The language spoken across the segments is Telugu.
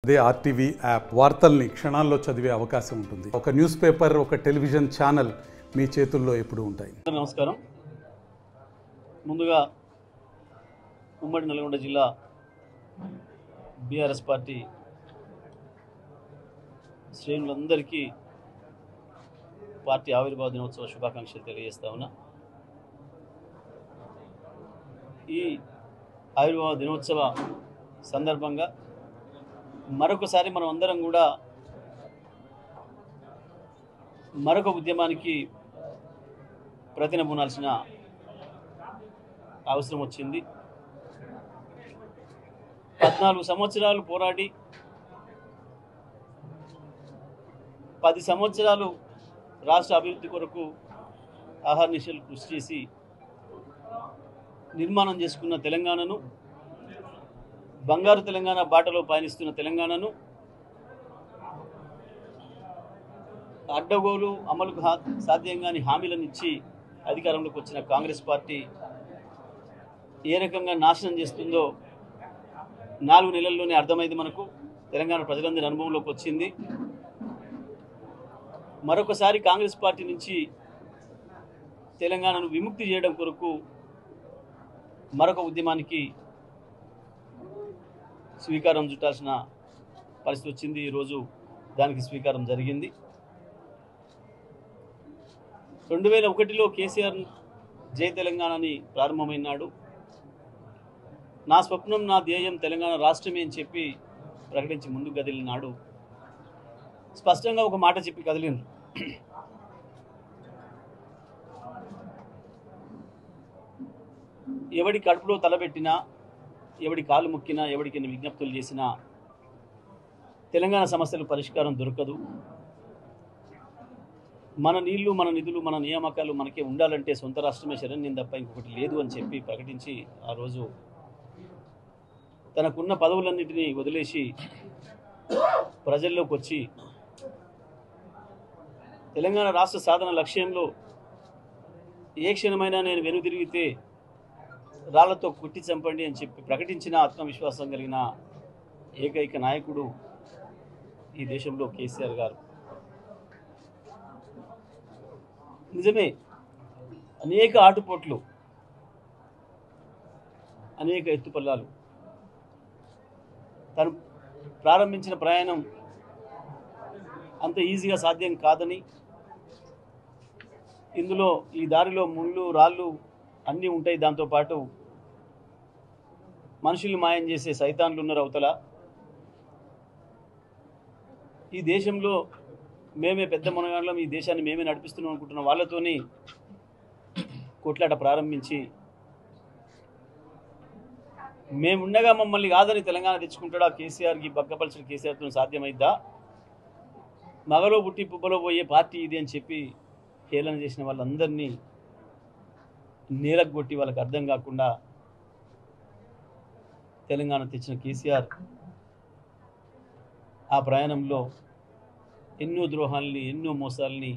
అదే ఆర్టీవీ యాప్ వార్తల్ని క్షణాల్లో చదివే అవకాశం ఉంటుంది. ఒక న్యూస్ పేపర్, ఒక టెలివిజన్ ఛానల్ మీ చేతుల్లో ఎప్పుడూ ఉంటాయి. నమస్కారం. ముందుగా ఉమ్మడి నల్గొండ జిల్లా బీఆర్ఎస్ పార్టీ శ్రేణులందరికీ పార్టీ ఆవిర్భావ దినోత్సవ శుభాకాంక్షలు తెలియజేస్తా ఉన్నా. ఈ ఆవిర్భావ దినోత్సవ సందర్భంగా మరొకసారి మనం అందరం కూడా మరొక ఉద్యమానికి ప్రతినబూనాల్సిన అవసరం వచ్చింది. 14 సంవత్సరాలు పోరాడి 10 సంవత్సరాలు రాష్ట్ర అభివృద్ధి కొరకు ఆహార్నిశలు కృషి చేసి నిర్మాణం చేసుకున్న తెలంగాణను, బంగారు తెలంగాణ బాటలో పయనిస్తున్న తెలంగాణను అడ్డగోలు అమలుకు సాధ్యంగాని హామీలను ఇచ్చి అధికారంలోకి వచ్చిన కాంగ్రెస్ పార్టీ ఏ రకంగా నాశనం చేస్తుందో 4 నెలల్లోనే అర్థమైంది. మనకు తెలంగాణ ప్రజలందరి అనుభవంలోకి వచ్చింది. మరొకసారి కాంగ్రెస్ పార్టీ నుంచి తెలంగాణను విముక్తి చేయడం కొరకు మరొక ఉద్యమానికి స్వీకారం చుట్టాల్సిన పరిస్థితి వచ్చింది. ఈరోజు దానికి స్వీకారం జరిగింది. 2001లో కేసీఆర్ జై తెలంగాణని ప్రారంభమైనాడు. నా స్వప్నం, నా ధ్యేయం తెలంగాణ రాష్ట్రమే అని చెప్పి ప్రకటించి ముందుకు కదిలినాడు. స్పష్టంగా ఒక మాట చెప్పి కదిలిండ్రు. ఎవడి కడుపులో తలబెట్టినా, ఎవడి కాలు ముక్కినా, ఎవడికి విజ్ఞప్తులు చేసినా తెలంగాణ సమస్యలు పరిష్కారం దొరకదు. మన నీళ్లు, మన నిధులు, మన నియామకాలు మనకే ఉండాలంటే సొంత రాష్ట్రమే శరణ్యం తప్ప ఇంకొకటి లేదు అని చెప్పి ప్రకటించి ఆ రోజు తనకున్న పదవులన్నింటినీ వదిలేసి ప్రజల్లోకి వచ్చి తెలంగాణ రాష్ట్ర సాధన లక్ష్యంలో ఏ క్షణమైనా నేను వెనుదిరిగితే రాళ్లతో కుట్టి చంపండి అని చెప్పి ప్రకటించిన ఆత్మవిశ్వాసం కలిగిన ఏకైక నాయకుడు ఈ దేశంలో కేసీఆర్ గారు. నిజమే, అనేక ఆటుపోట్లు, అనేక ఎత్తుపల్లాలు. తను ప్రారంభించిన ప్రయాణం అంత ఈజీగా సాధ్యం కాదని, ఇందులో ఈ దారిలో ముళ్ళు రాళ్ళు అన్నీ ఉంటాయి. దాంతోపాటు మనుషుల్ని మాయం చేసే సైతాన్లు ఉన్నారు అవతల. ఈ దేశంలో మేమే పెద్ద మునగాళ్ళం, ఈ దేశాన్ని మేమే నడిపిస్తున్నాం అనుకుంటున్న వాళ్ళతోని కొట్లాట ప్రారంభించి మేముండగా మమ్మల్ని కాదని తెలంగాణ తెచ్చుకుంటాడా కేసీఆర్కి, బగ్గపలిచిన కేసీఆర్తో సాధ్యమైద్దా? మగలో పుట్టి పుబ్బలో పోయే పార్టీ ఇది అని చెప్పి హేళన చేసిన వాళ్ళందరినీ నేలకు కొట్టి వాళ్ళకి అర్థం కాకుండా తెలంగాణ తెచ్చిన కేసీఆర్ ఆ ప్రయాణంలో ఎన్నో ద్రోహాల్ని, ఎన్నో మోసాలని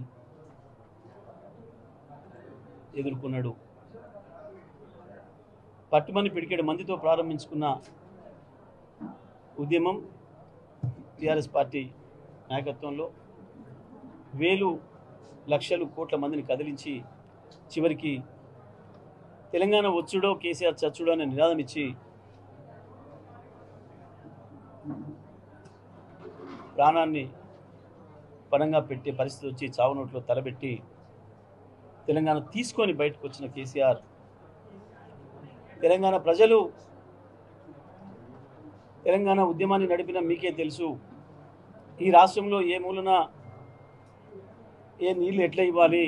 ఎదుర్కొన్నాడు. పట్టుమని పిడికేడు మందితో ప్రారంభించుకున్న ఉద్యమం టీఆర్ఎస్ పార్టీ నాయకత్వంలో వేలు, లక్షలు, కోట్ల మందిని కదిలించి చివరికి తెలంగాణ వచ్చుడో కేసీఆర్ చచ్చుడో అనే నినాదం ఇచ్చి ప్రాణాన్ని పణంగా పెట్టే పరిస్థితి వచ్చి చావు నోట్లో తలబెట్టి తెలంగాణ తీసుకొని బయటకు వచ్చిన కేసీఆర్, తెలంగాణ ప్రజలు తెలంగాణ ఉద్యమాన్ని నడిపిన మీకే తెలుసు. ఈ రాష్ట్రంలో ఏ మూలన ఏ నీళ్ళు ఎట్లా ఇవ్వాలి,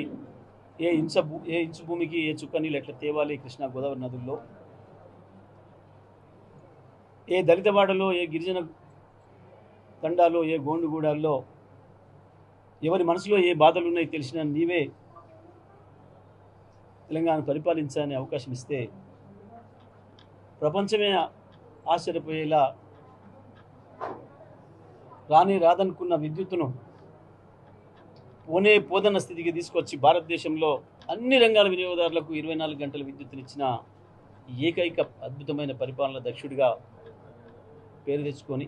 ఏ ఇంచు భూమికి ఏ చుక్క నీళ్ళు ఎట్లా తేవాలి, కృష్ణా గోదావరి నదుల్లో ఏ దళితవాడలో, ఏ గిరిజన తండాలో, ఏ గోండుగూడాల్లో ఎవరి మనసులో ఏ బాధలు ఉన్నాయో తెలిసిన నీవే తెలంగాణ పరిపాలించాలనే అవకాశం ఇస్తే ప్రపంచమే ఆశ్చర్యపోయేలా రాదనుకున్న విద్యుత్తును పోదన్న స్థితికి తీసుకొచ్చి భారతదేశంలో అన్ని రంగాల వినియోగదారులకు 24 గంటల విద్యుత్తునిచ్చిన ఏకైక అద్భుతమైన పరిపాలన దక్షుడిగా పేరు తెచ్చుకొని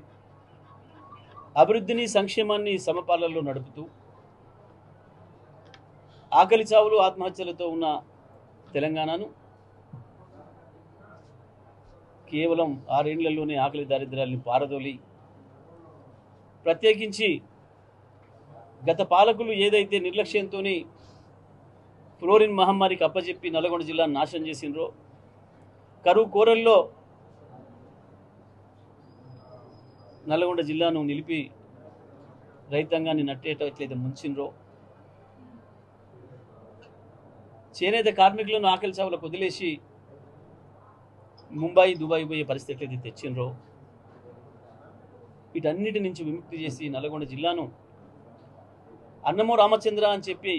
అభివృద్ధిని సంక్షేమాన్ని సమపాలనలో నడుపుతూ ఆకలి చావులు ఆత్మహత్యలతో ఉన్న తెలంగాణను కేవలం 6 ఏళ్లలోనే ఆకలి దారిద్ర్యాన్ని పారదోలి ప్రత్యేకించి గత పాలకులు ఏదైతే నిర్లక్ష్యంతో ఫ్లోరిన్ మహమ్మారికి అప్పచెప్పి నల్గొండ జిల్లాను నాశనం చేసినరో, కరువు కోరల్లో నల్గొండ జిల్లాను నిలిపి రైతాంగాన్ని నట్టేటట్లయితే ముంచినరో, చేనేత కార్మికులను ఆకలి చావులకు వదిలేసి ముంబై దుబాయ్ పోయే పరిస్థితి ఎట్లయితే తెచ్చినరో, వీటన్నిటి నుంచి విముక్తి చేసి నల్గొండ జిల్లాను అన్నమో రామచంద్ర అని చెప్పి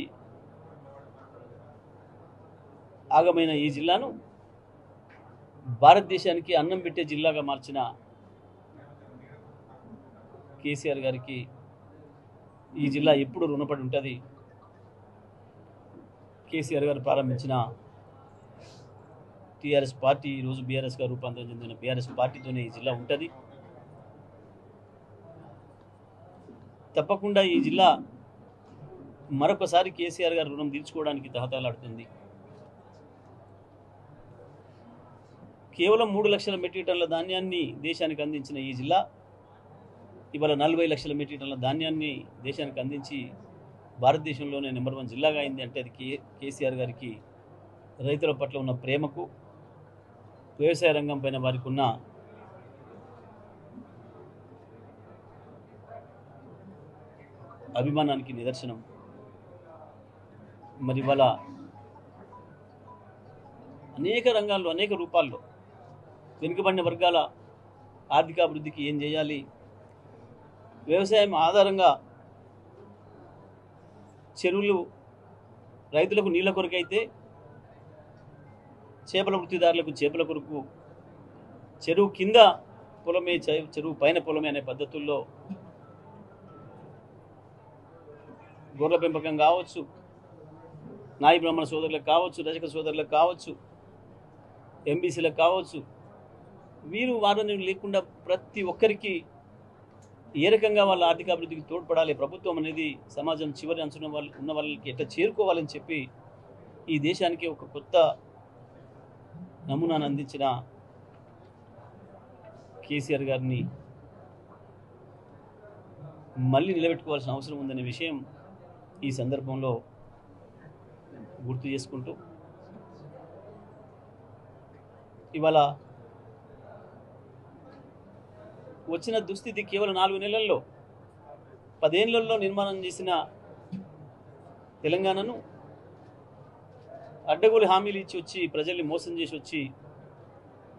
ఆగమైన ఈ జిల్లాను భారతదేశానికి అన్నం పెట్టే జిల్లాగా మార్చిన కేసీఆర్ గారికి ఈ జిల్లా ఎప్పుడు రుణపడి ఉంటుంది. కేసీఆర్ గారు ప్రారంభించిన టీఆర్ఎస్ పార్టీ ఈరోజు బీఆర్ఎస్గా రూపాంతరం చెందిన బీఆర్ఎస్ పార్టీతోనే ఈ జిల్లా ఉంటుంది. తప్పకుండా ఈ జిల్లా మరొకసారి కేసీఆర్ గారు రుణం తీర్చుకోవడానికి తహతలాడుతుంది. కేవలం 3 లక్షల మెట్రిక్ టన్నుల ధాన్యాన్ని దేశానికి అందించిన ఈ జిల్లా ఇవాళ 40 లక్షల మెట్రిక్ టన్నుల ధాన్యాన్ని దేశానికి అందించి భారతదేశంలోనే నెంబర్ 1 జిల్లాగా అయింది అంటే అది కేసీఆర్ గారికి రైతుల పట్ల ఉన్న ప్రేమకు, వ్యవసాయ రంగం పైన వారికి ఉన్న అభిమానానికి నిదర్శనం. మరి ఇవాళ అనేక రంగాల్లో అనేక రూపాల్లో వెనుకబడిన వర్గాల ఆర్థికాభివృద్ధికి ఏం చేయాలి, వ్యవసాయం ఆధారంగా చెరువులు రైతులకు నీళ్ళ కొరకైతే చేపల వృత్తిదారులకు చేపల కొరకు, చెరువు కింద పొలమే చెరువు పైన పొలమే అనే పద్ధతుల్లో గొర్రెల పెంపకం కావచ్చు, నాయి బ్రాహ్మణ సోదరులకు కావచ్చు, రజక సోదరులకు కావచ్చు, ఎంబీసీలకు కావచ్చు, వీరు వారిని లేకుండా ప్రతి ఒక్కరికి ఏ రకంగా వాళ్ళ ఆర్థికాభివృద్ధికి తోడ్పడాలి, ప్రభుత్వం అనేది సమాజం చివరి అంచున ఉన్న వాళ్ళకి ఎట్లా చేరుకోవాలని చెప్పి ఈ దేశానికి ఒక కొత్త నమూనాను అందించిన కేసీఆర్ గారిని మళ్ళీ నిలబెట్టుకోవాల్సిన అవసరం ఉందనే విషయం ఈ సందర్భంలో గుర్తు చేసుకుంటూ, ఇవాళ వచ్చిన దుస్థితి కేవలం 4 నెలల్లో 10 ఏళ్లలో నిర్మాణం చేసిన తెలంగాణను అడ్డగోలు హామీలు ఇచ్చి వచ్చి ప్రజల్ని మోసం చేసి వచ్చి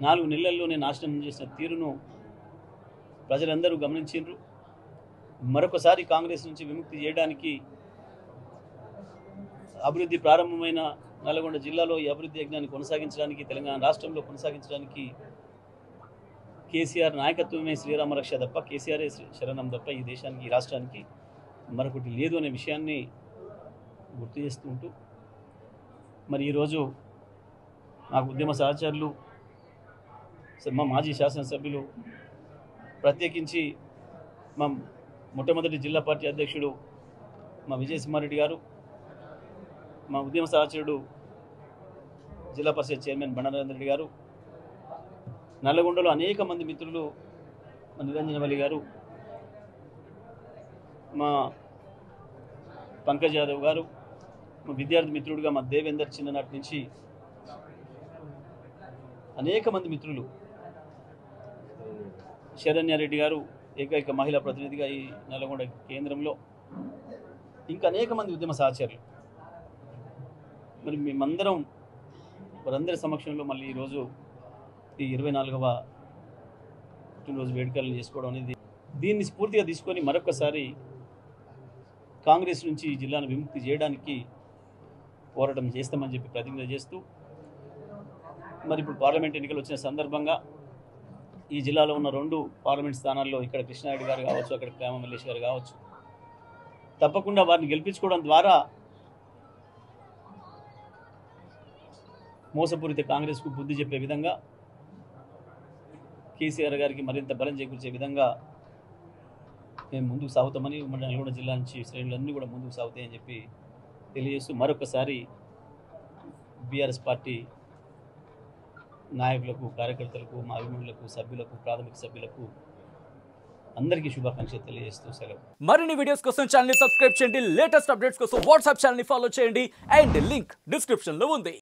4 నెలల్లోనే నాశనం చేసిన తీరును ప్రజలందరూ గమనించారు. మరొకసారి కాంగ్రెస్ నుంచి విముక్తి చేయడానికి అభివృద్ధి ప్రారంభమైన నల్గొండ జిల్లాలో ఈ అభివృద్ధి యజ్ఞాన్ని కొనసాగించడానికి, తెలంగాణ రాష్ట్రంలో కొనసాగించడానికి కేసీఆర్ నాయకత్వమే శ్రీరామ రక్ష తప్ప, కేసీఆర్ శరణం తప్ప ఈ దేశానికి, ఈ రాష్ట్రానికి మరొకటి లేదు అనే విషయాన్ని గుర్తు చేస్తుంటూ, మరి ఈరోజు నాకు ఉద్యమ సహచరులు, మా మాజీ శాసనసభ్యులు, ప్రత్యేకించి మా మొట్టమొదటి జిల్లా పార్టీ అధ్యక్షుడు మా విజయసింహారెడ్డి గారు, మా ఉద్యమ సహచరుడు జిల్లా పరిషత్ చైర్మన్ బండారేంద్ర రెడ్డి గారు, నల్లగొండలో అనేక మంది మిత్రులు, మా నిరంజనవల్లి గారు, మా పంకజ్ యాదవ్ గారు, మా విద్యార్థి మిత్రుడిగా మా దేవేందర్ చిన్ననాటి నుంచి అనేక మంది మిత్రులు, శరణ్యారెడ్డి గారు ఏకైక మహిళా ప్రతినిధిగా ఈ నల్గొండ కేంద్రంలో, ఇంకా అనేక మంది ఉద్యమ సహచరులు, మరి మేమందరం వారందరి సమక్షంలో మళ్ళీ ఈరోజు ఈ 24వ పుట్టినరోజు వేడుకలను చేసుకోవడం అనేది, దీన్ని స్ఫూర్తిగా తీసుకొని మరొకసారి కాంగ్రెస్ నుంచి ఈ జిల్లాను విముక్తి చేయడానికి పోరాటం చేస్తామని చెప్పి ప్రతిజ్ఞ చేస్తూ, మరి ఇప్పుడు పార్లమెంట్ ఎన్నికలు వచ్చిన సందర్భంగా ఈ జిల్లాలో ఉన్న 2 పార్లమెంట్ స్థానాల్లో ఇక్కడ కృష్ణారెడ్డి గారు కావచ్చు, అక్కడ ప్రేమ మల్లేష్ గారు కావచ్చు, తప్పకుండా వారిని గెలిపించుకోవడం ద్వారా మోసపూరిత కాంగ్రెస్కు బుద్ధి చెప్పే విధంగా, కేసీఆర్ గారికి మరింత బలం చేకూర్చే విధంగా మేము ముందుకు సాగుతామని మన నల్గొండ జిల్లా నుంచి శ్రేణులన్నీ కూడా ముందుకు సాగుతాయని చెప్పి తెలియజేస్తూ మరొకసారి బీఆర్ఎస్ పార్టీ నాయకులకు, కార్యకర్తలకు, మా అభిమానులకు, సభ్యులకు, ప్రాథమిక సభ్యులకు అందరికీ శుభాకాంక్షలు తెలియజేస్తూ సెలవు. మరిన్ని వీడియోస్ కోసం ఛానల్ ని సబ్స్క్రైబ్ చేయండి. లేటెస్ట్ అప్డేట్స్ కోసం వాట్సాప్ ఛానల్ ని ఫాలో చేయండి. అండ్ లింక్ డిస్క్రిప్షన్ లో ఉంది.